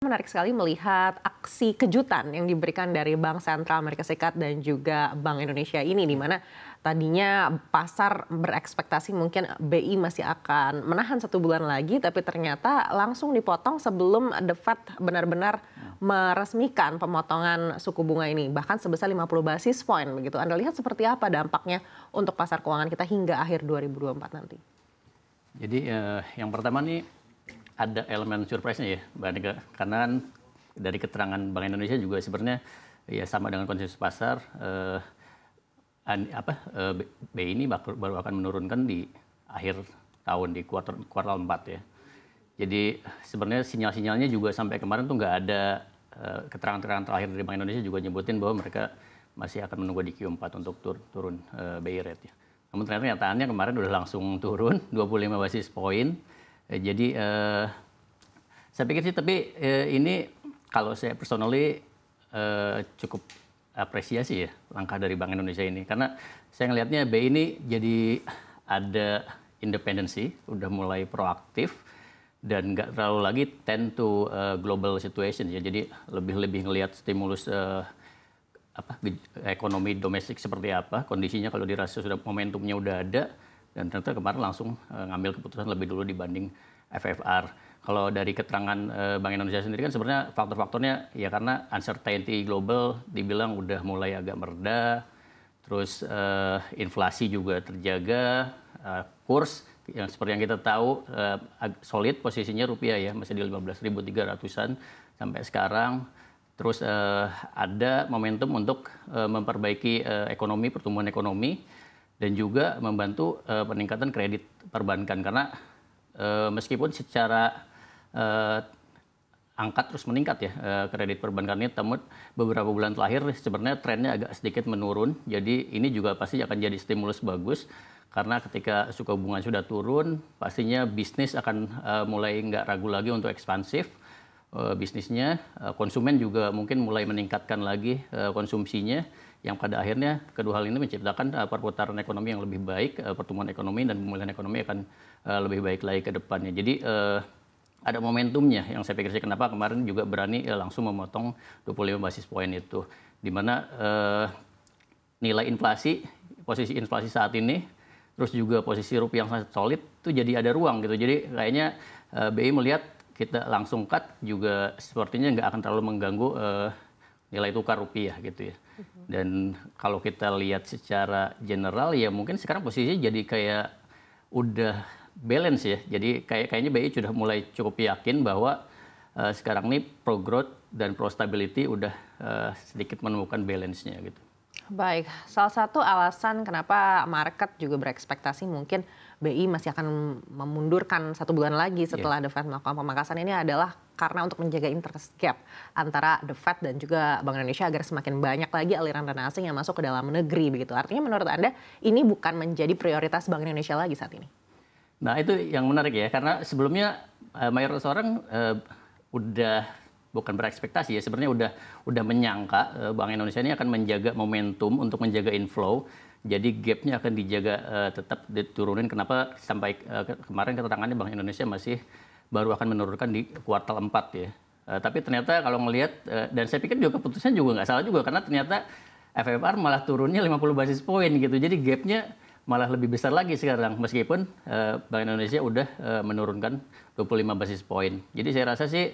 menarik sekali melihat aksi kejutan yang diberikan dari Bank Sentral Amerika Serikat dan juga Bank Indonesia ini, di mana tadinya pasar berekspektasi mungkin BI masih akan menahan 1 bulan lagi, tapi ternyata langsung dipotong sebelum The Fed benar-benar meresmikan pemotongan suku bunga ini, bahkan sebesar 50 basis point begitu. Anda lihat seperti apa dampaknya untuk pasar keuangan kita hingga akhir 2024 nanti? Jadi yang pertama nih ada elemen surprise-nya ya, Mbak Nika. Karena kan dari keterangan Bank Indonesia juga sebenarnya ya sama dengan konsensus pasar, BI ini baru akan menurunkan di akhir tahun di kuartal 4 ya. Jadi sebenarnya sinyal-sinyalnya juga sampai kemarin tuh nggak ada keterangan-keterangan terakhir dari Bank Indonesia juga nyebutin bahwa mereka masih akan menunggu di Q4 untuk turun BI rate ya. Namun ternyata kenyataannya kemarin udah langsung turun 25 basis point. Jadi saya pikir sih, tapi ini kalau saya personally cukup apresiasi ya langkah dari Bank Indonesia ini, karena saya ngelihatnya BI ini jadi ada independensi, udah mulai proaktif dan nggak terlalu lagi tend to global situation ya. Jadi lebih ngelihat stimulus ekonomi domestik seperti apa, kondisinya kalau dirasa sudah momentumnya udah ada. Dan ternyata kemarin langsung ngambil keputusan lebih dulu dibanding FFR. Kalau dari keterangan Bank Indonesia sendiri kan sebenarnya faktor-faktornya ya karena uncertainty global dibilang udah mulai agak mereda, terus inflasi juga terjaga, kurs yang seperti yang kita tahu solid posisinya rupiah ya, masih di 15.300-an sampai sekarang. Terus ada momentum untuk memperbaiki ekonomi, pertumbuhan ekonomi, dan juga membantu peningkatan kredit perbankan, karena meskipun secara angka terus meningkat ya kredit perbankannya, namun beberapa bulan terakhir sebenarnya trennya agak sedikit menurun. Jadi ini juga pasti akan jadi stimulus bagus, karena ketika suku bunga sudah turun pastinya bisnis akan mulai nggak ragu lagi untuk ekspansif bisnisnya. Konsumen juga mungkin mulai meningkatkan lagi konsumsinya, yang pada akhirnya kedua hal ini menciptakan perputaran ekonomi yang lebih baik, pertumbuhan ekonomi dan pemulihan ekonomi akan lebih baik lagi ke depannya. Jadi ada momentumnya yang saya pikir sih kenapa kemarin juga berani langsung memotong 25 basis point itu. Di mana nilai inflasi, posisi inflasi saat ini, terus juga posisi rupiah yang sangat solid itu jadi ada ruang gitu. Jadi kayaknya BI melihat kita langsung cut juga sepertinya nggak akan terlalu mengganggu nilai tukar rupiah gitu ya. Dan kalau kita lihat secara general ya mungkin sekarang posisinya jadi kayak udah balance ya. Jadi kayaknya BI sudah mulai cukup yakin bahwa sekarang ini pro growth dan pro stability udah sedikit menemukan balance-nya gitu. Baik, salah satu alasan kenapa market juga berekspektasi mungkin BI masih akan memundurkan 1 bulan lagi setelah The Fed melakukan pemangkasan ini adalah karena untuk menjaga interest gap antara The Fed dan juga Bank Indonesia agar semakin banyak lagi aliran dana asing yang masuk ke dalam negeri begitu. Artinya menurut Anda ini bukan menjadi prioritas Bank Indonesia lagi saat ini? Nah itu yang menarik ya, karena sebelumnya mayoritas orang udah bukan berekspektasi ya, sebenarnya udah menyangka Bank Indonesia ini akan menjaga momentum untuk menjaga inflow. Jadi gapnya akan dijaga tetap diturunin. Kenapa sampai kemarin keterangannya Bank Indonesia masih baru akan menurunkan di kuartal 4 ya. Tapi ternyata kalau ngelihat, dan saya pikir juga keputusannya juga nggak salah juga, karena ternyata FFR malah turunnya 50 basis point gitu. Jadi gapnya malah lebih besar lagi sekarang, meskipun Bank Indonesia udah menurunkan 25 basis point. Jadi saya rasa sih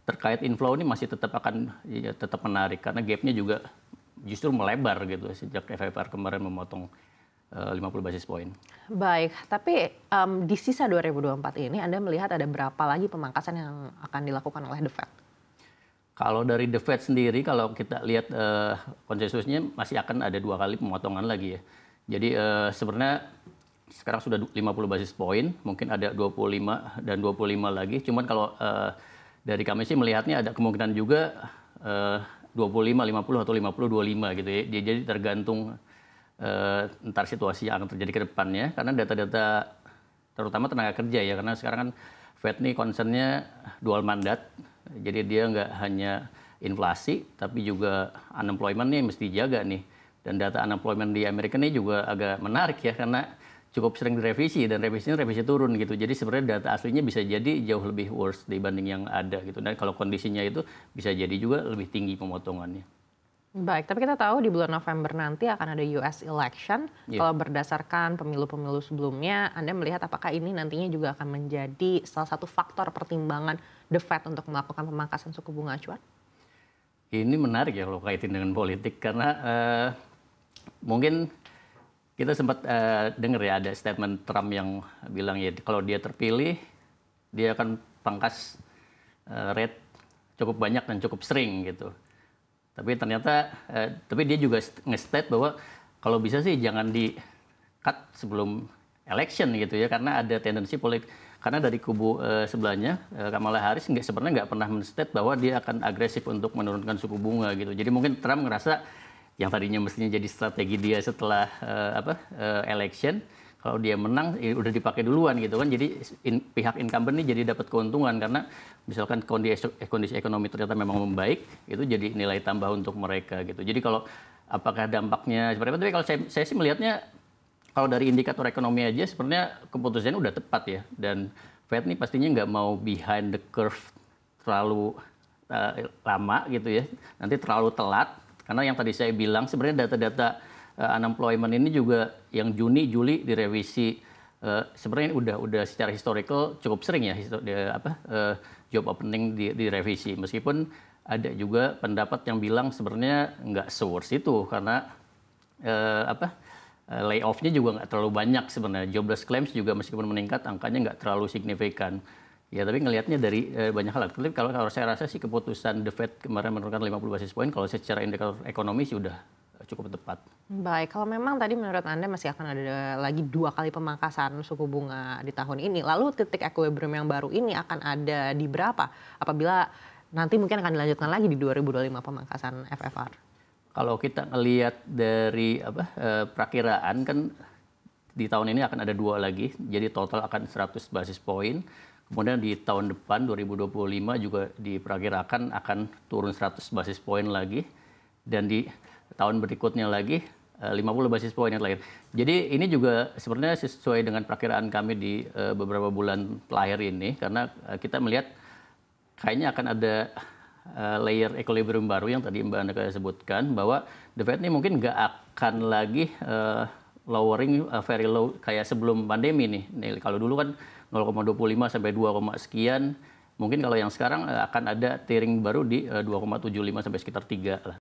terkait inflow ini masih tetap akan tetap menarik, karena gapnya juga justru melebar gitu sejak FFR kemarin memotong 50 basis point. Baik, tapi di sisa 2024 ini Anda melihat ada berapa lagi pemangkasan yang akan dilakukan oleh The Fed? Kalau dari The Fed sendiri, kalau kita lihat konsensusnya masih akan ada 2 kali pemotongan lagi ya. Jadi sebenarnya sekarang sudah 50 basis point, mungkin ada 25 dan 25 lagi. Cuman kalau dari kami sih melihatnya ada kemungkinan juga 25, 50 atau 50, 25 gitu ya. Jadi tergantung entar situasi yang akan terjadi ke depannya, karena data-data terutama tenaga kerja ya, karena sekarang kan Fed nih concernnya dual mandat. Jadi dia nggak hanya inflasi, tapi juga unemployment nih mesti dijaga nih. Dan data unemployment di Amerika ini juga agak menarik ya, karena cukup sering direvisi dan revisi turun gitu. Jadi sebenarnya data aslinya bisa jadi jauh lebih worse dibanding yang ada gitu. Dan kalau kondisinya itu bisa jadi juga lebih tinggi pemotongannya. Baik, tapi kita tahu di bulan November nanti akan ada US election. Kalau berdasarkan pemilu-pemilu sebelumnya, Anda melihat apakah ini nantinya juga akan menjadi salah satu faktor pertimbangan The Fed untuk melakukan pemangkasan suku bunga acuan? Ini menarik ya kalau kaitin dengan politik karena mungkin kita sempat dengar ya ada statement Trump yang bilang ya kalau dia terpilih dia akan pangkas rate cukup banyak dan cukup sering gitu. Tapi ternyata, tapi dia juga nge-state bahwa kalau bisa sih jangan di-cut sebelum election gitu ya, karena ada tendensi politik. Karena dari kubu sebelahnya, Kamala Harris sebenarnya nggak pernah men-state bahwa dia akan agresif untuk menurunkan suku bunga gitu. Jadi mungkin Trump ngerasa yang tadinya mestinya jadi strategi dia setelah election, kalau dia menang ya udah dipakai duluan gitu kan. Jadi pihak incumbent ini jadi dapat keuntungan karena misalkan kondisi ekonomi ternyata memang membaik, itu jadi nilai tambah untuk mereka gitu. Jadi kalau apakah dampaknya seperti apa? Tapi kalau saya sih melihatnya kalau dari indikator ekonomi aja sebenarnya keputusannya udah tepat ya. Dan Fed nih pastinya nggak mau behind the curve terlalu lama gitu ya. Nanti terlalu telat karena yang tadi saya bilang sebenarnya data-data unemployment ini juga yang Juni, Juli direvisi sebenarnya udah secara historical cukup sering ya job opening direvisi. Meskipun ada juga pendapat yang bilang sebenarnya nggak se-worse itu karena layoff-nya juga nggak terlalu banyak sebenarnya. Jobless claims juga meskipun meningkat angkanya nggak terlalu signifikan. Ya tapi ngelihatnya dari banyak hal. Tapi kalau saya rasa sih keputusan The Fed kemarin menurunkan 50 basis point kalau secara indikator ekonomi sih udah cukup tepat. Baik, kalau memang tadi menurut Anda masih akan ada lagi 2 kali pemangkasan suku bunga di tahun ini, lalu titik equilibrium yang baru ini akan ada di berapa? Apabila nanti mungkin akan dilanjutkan lagi di 2025 pemangkasan FFR? Kalau kita ngelihat dari perakiraan kan di tahun ini akan ada 2 lagi, jadi total akan 100 basis point. Kemudian di tahun depan 2025 juga diperkirakan akan turun 100 basis point lagi. Dan di tahun berikutnya lagi 50 basis point yang terakhir. Jadi ini juga sebenarnya sesuai dengan perkiraan kami di beberapa bulan terakhir ini karena kita melihat kayaknya akan ada layer equilibrium baru yang tadi Mbak Andika sebutkan bahwa The Fed ini mungkin nggak akan lagi lowering very low kayak sebelum pandemi nih. Kalau dulu kan 0,25 sampai 2, sekian. Mungkin kalau yang sekarang akan ada tiering baru di 2,75 sampai sekitar 3 lah.